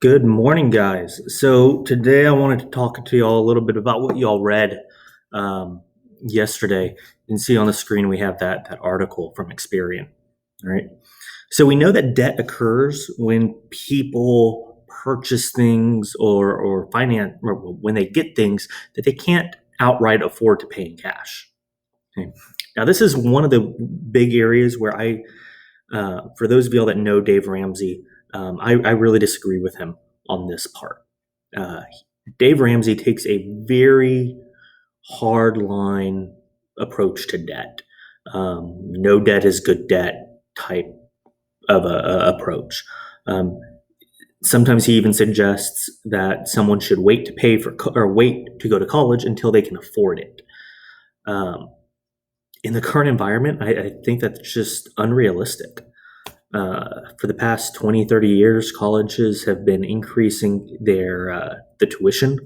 Good morning, guys. So today I wanted to talk to y'all a little bit about what y'all read um, yesterday. You can see on the screen we have that article from Experian. All right. So we know that debt occurs when people purchase things or finance or when they get things that they can't outright afford to pay in cash. Okay. Now this is one of the big areas where for those of y'all that know Dave Ramsey, I really disagree with him on this part. Uh, Dave Ramsey takes a very hard line approach to debt. No debt is good debt type of a approach. Um, Sometimes he even suggests that someone should wait to pay for or wait to go to college until they can afford it. Um, in the current environment, I think that's just unrealistic. For the past 20, 30 years, colleges have been increasing the tuition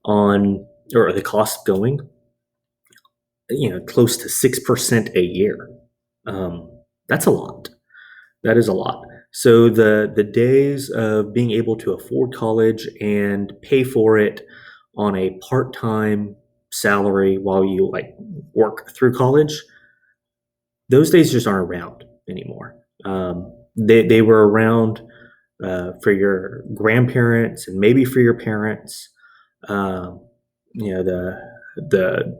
on or the cost going, close to 6% a year. Um, that's a lot. That is a lot. So the days of being able to afford college and pay for it on a part-time salary while you work through college, those days just aren't around anymore. They were around for your grandparents and maybe for your parents. Um, the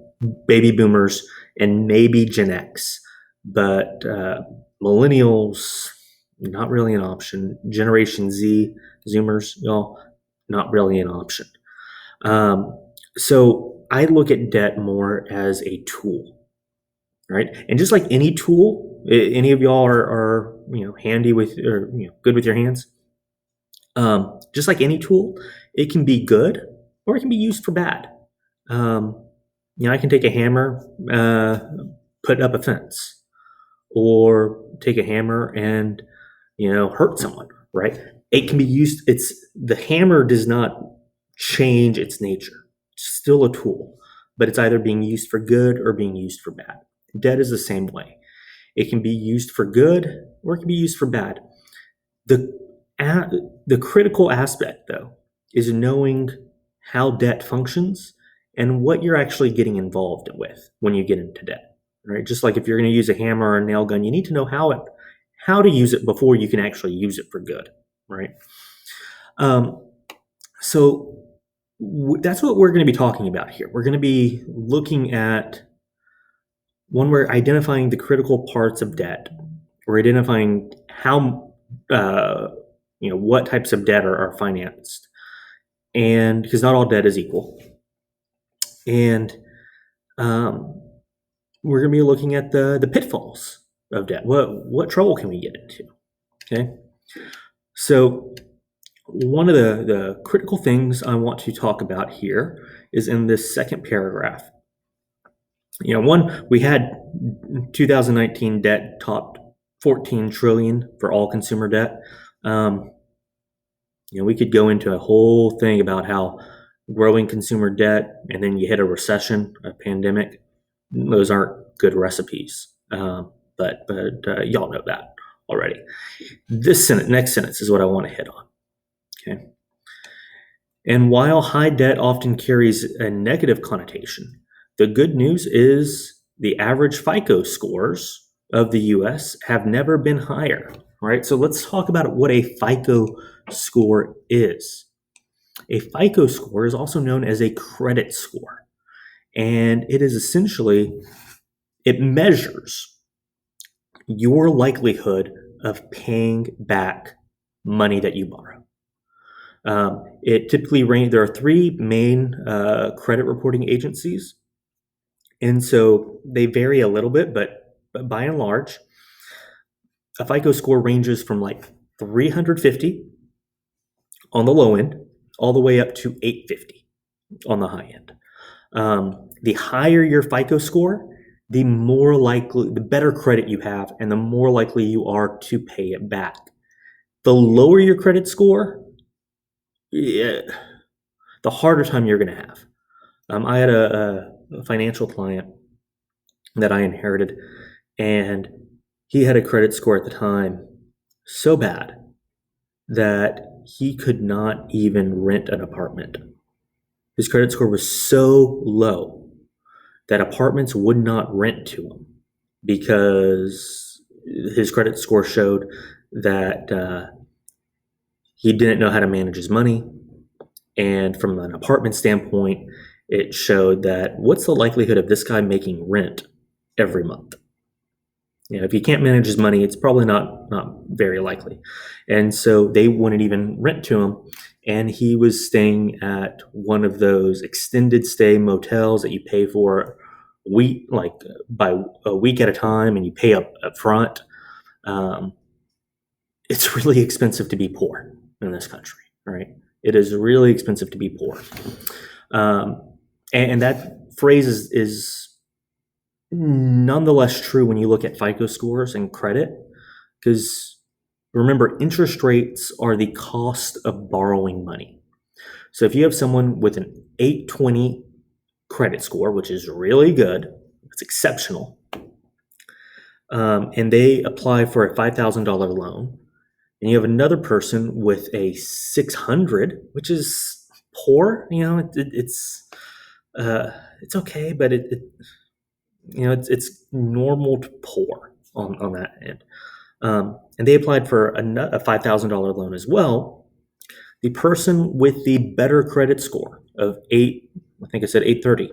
baby boomers and maybe Gen X, but millennials not really an option. Generation Z, Zoomers, y'all, not really an option. Um, so I look at debt more as a tool, right? And just like any tool, any of y'all are handy with or good with your hands. Just like any tool, it can be good or it can be used for bad. Um, I can take a hammer, put up a fence, or take a hammer and hurt someone. Right? It can be used. It's the hammer does not change its nature. It's still a tool, but it's either being used for good or being used for bad. Debt is the same way. It can be used for good or it can be used for bad. The the critical aspect, though, is knowing how debt functions and what you're actually getting involved with when you get into debt. Right? Just like if you're going to use a hammer or a nail gun, you need to know how to use it before you can actually use it for good. Right? Um, so that's what we're going to be talking about here. We're going to be looking at when we're identifying the critical parts of debt. We're identifying how what types of debt are financed, and because not all debt is equal, and um, we're going to be looking at the pitfalls of debt. What trouble can we get into? Okay, so one of the critical things I want to talk about here is in this second paragraph. One, we had 2019 debt topped 14 trillion for all consumer debt. Um, we could go into a whole thing about how growing consumer debt and then you hit a recession, a pandemic. Those aren't good recipes. But y'all know that already. Next sentence is what I want to hit on. Okay. And while high debt often carries a negative connotation, the good news is the average FICO scores of the US have never been higher, right? So let's talk about what a FICO score is. A FICO score is also known as a credit score, and it is essentially, it measures your likelihood of paying back money that you borrow. It typically there are three main credit reporting agencies, and so they vary a little bit, but by and large, a FICO score ranges from like 350 on the low end all the way up to 850 on the high end. The higher your FICO score, the better credit you have, and the more likely you are to pay it back. The lower your credit score, yeah, the harder time you're going to have. I had a financial client that I inherited, and he had a credit score at the time so bad that he could not even rent an apartment. His credit score was so low that apartments would not rent to him because his credit score showed that he didn't know how to manage his money. And from an apartment standpoint, it showed that what's the likelihood of this guy making rent every month? If he can't manage his money, it's probably not very likely. And so they wouldn't even rent to him. And he was staying at one of those extended stay motels that you pay for by a week at a time, and you pay up front. It's really expensive to be poor in this country, right? It is really expensive to be poor. And that phrase is nonetheless true when you look at FICO scores and credit, because remember, interest rates are the cost of borrowing money. So if you have someone with an 820 credit score, which is really good, it's exceptional, and they apply for a $5,000 loan, and you have another person with a 600, which is poor, it's okay, but it's normal to poor on that end. And they applied for a $5,000 loan as well. The person with the better credit score of I think I said 830,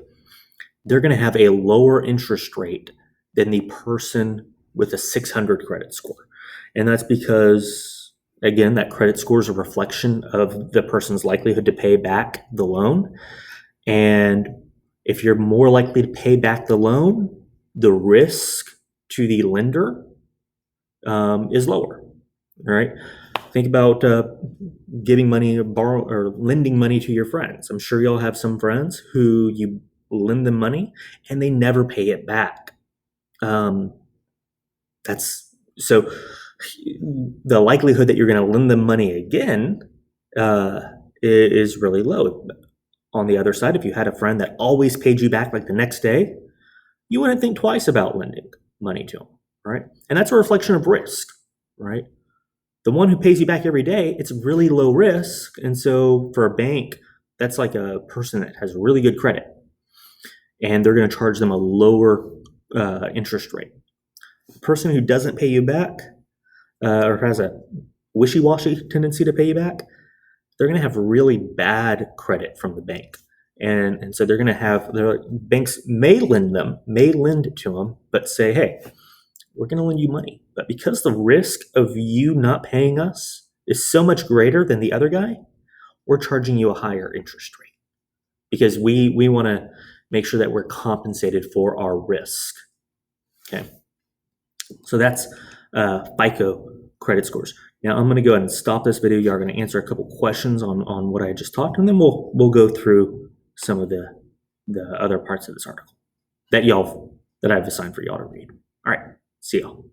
they're going to have a lower interest rate than the person with a 600 credit score. And that's because, again, that credit score is a reflection of the person's likelihood to pay back the loan. And if you're more likely to pay back the loan, the risk to the lender is lower. All right. Think about giving money or lending money to your friends. I'm sure y'all have some friends who you lend them money and they never pay it back. That's so the likelihood that you're going to lend them money again is really low. On the other side, if you had a friend that always paid you back like the next day, you wouldn't think twice about lending money to them, right? And that's a reflection of risk, right? The one who pays you back every day, it's really low risk. And so for a bank, that's like a person that has really good credit, and they're going to charge them a lower interest rate. The person who doesn't pay you back or has a wishy-washy tendency to pay you back, they're going to have really bad credit from the bank. And so they're going to have, banks may lend to them, but say, hey, we're going to lend you money. But because the risk of you not paying us is so much greater than the other guy, we're charging you a higher interest rate because we want to make sure that we're compensated for our risk. Okay. So that's FICO credit scores. Now I'm going to go ahead and stop this video. Y'all are going to answer a couple questions on what I just talked, and then we'll go through some of the other parts of this article that I've assigned for y'all to read. All right, see y'all.